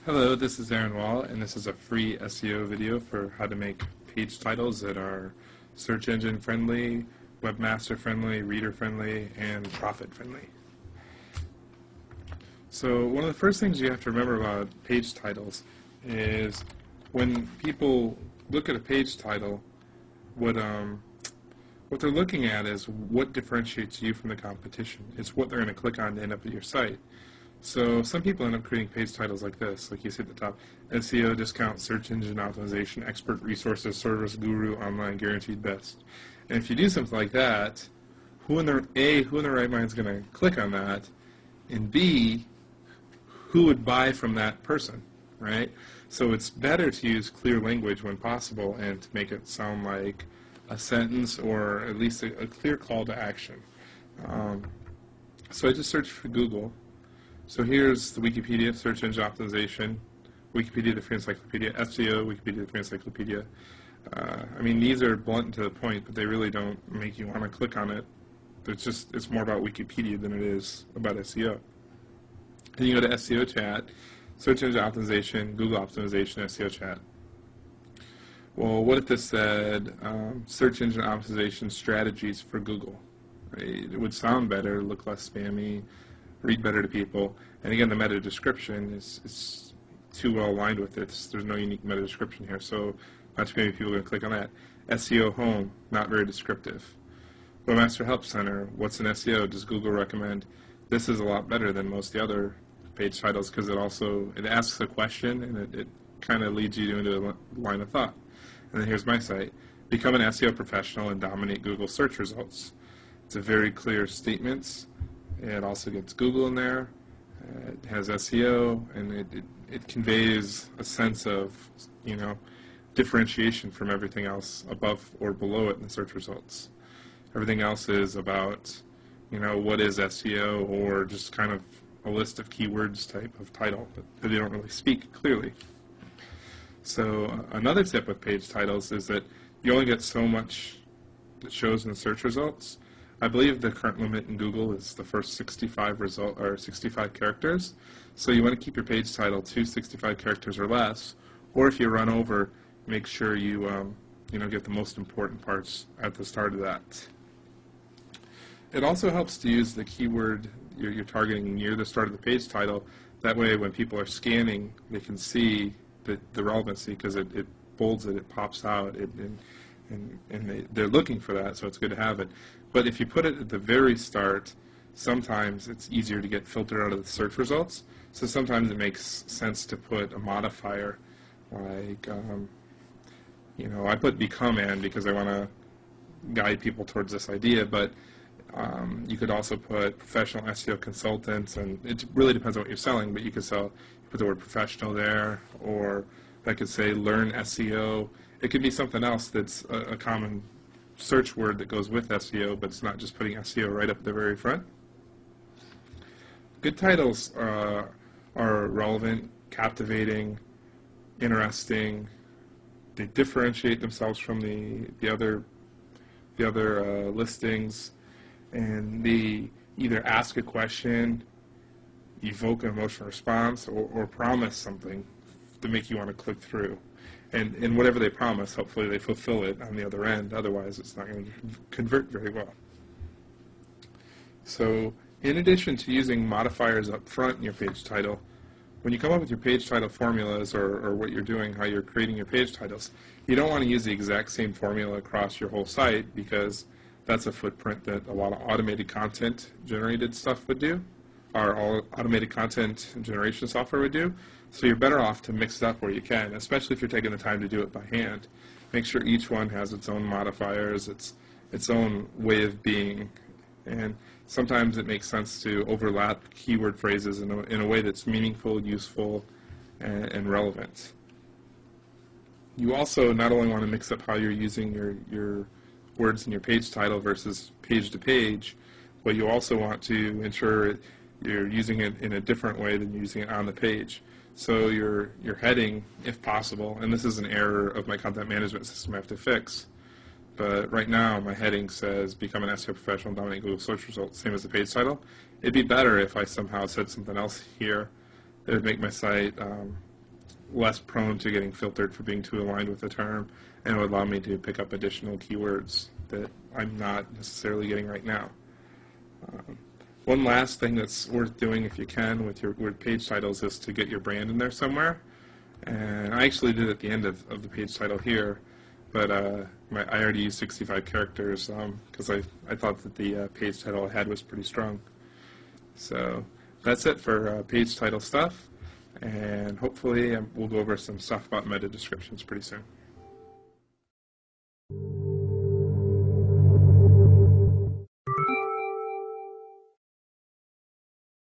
Hello, this is Aaron Wall, and this is a free SEO video for how to make page titles that are search engine friendly, webmaster friendly, reader friendly, and profit friendly. So one of the first things you have to remember about page titles is when people look at a page title, what they're looking at is what differentiates you from the competition. It's what they're going to click on to end up at your site. So some people end up creating page titles like this, like you see at the top: SEO discount, search engine optimization, expert resources, service guru, online guaranteed best. And if you do something like that, who in their right mind is going to click on that? And B, who would buy from that person, right? So it's better to use clear language when possible and to make it sound like a sentence or at least a clear call to action. So I just searched for Google. So here's the Wikipedia, search engine optimization, Wikipedia, the free encyclopedia, SEO, Wikipedia, the free encyclopedia. I mean, these are blunt and to the point, but they really don't make you want to click on it. It's more about Wikipedia than it is about SEO. Then you go to SEO chat, search engine optimization, Google optimization, SEO chat. Well, what if this said search engine optimization strategies for Google? Right? It would sound better, look less spammy, read better to people. And again, the meta description is too well aligned with it. There's no unique meta description here, so not too many people are going to click on that. SEO home, not very descriptive. Webmaster Help Center, what's an SEO? Does Google recommend? This is a lot better than most of the other page titles because it asks a question and it kind of leads you into a line of thought. And then here's my site: become an SEO professional and dominate Google search results. It's a very clear statements. It also gets Google in there. It has SEO, and it conveys a sense of, differentiation from everything else above or below it in the search results. Everything else is about, what is SEO, or just kind of a list of keywords type of title, but they don't really speak clearly. So another tip with page titles is that you only get so much that shows in the search results. I believe the current limit in Google is the first 65 characters. So you want to keep your page title to 65 characters or less, or if you run over, make sure you get the most important parts at the start of that. It also helps to use the keyword you're targeting near the start of the page title. That way, when people are scanning, they can see the relevancy because it bolds it, it pops out, and they're looking for that, so it's good to have it. But if you put it at the very start, sometimes it's easier to get filtered out of the search results. So sometimes it makes sense to put a modifier like, I put become in because I want to guide people towards this idea, but you could also put professional SEO consultants, and it really depends on what you're selling, but you could put the word professional there, or that could say learn SEO. It could be something else that's a common search word that goes with SEO, but it's not just putting SEO right up at the very front. Good titles are relevant, captivating, interesting. They differentiate themselves from the other listings, and they either ask a question, evoke an emotional response, or promise something to make you want to click through. And whatever they promise, hopefully they fulfill it on the other end. Otherwise, it's not going to convert very well. So in addition to using modifiers up front in your page title, when you come up with your page title formulas or what you're doing, how you're creating your page titles, you don't want to use the exact same formula across your whole site because that's a footprint that a lot of automated content generated stuff would do, or all automated content generation software would do. So you're better off to mix it up where you can, especially if you're taking the time to do it by hand. Make sure each one has its own modifiers, its own way of being, and sometimes it makes sense to overlap keyword phrases in a way that's meaningful, useful, and relevant. You also not only want to mix up how you're using your words in your page title versus page to page, but you also want to ensure you're using it in a different way than using it on the page. So your heading, if possible, and this is an error of my content management system I have to fix, but right now my heading says become an SEO professional and dominate Google search results, same as the page title. It'd be better if I somehow said something else here that would make my site less prone to getting filtered for being too aligned with the term, and it would allow me to pick up additional keywords that I'm not necessarily getting right now. One last thing that's worth doing if you can with your word page titles is to get your brand in there somewhere. And I actually did at the end of the page title here, but I already used 65 characters because I thought that the page title I had was pretty strong. So that's it for page title stuff, and hopefully we'll go over some stuff about meta descriptions pretty soon.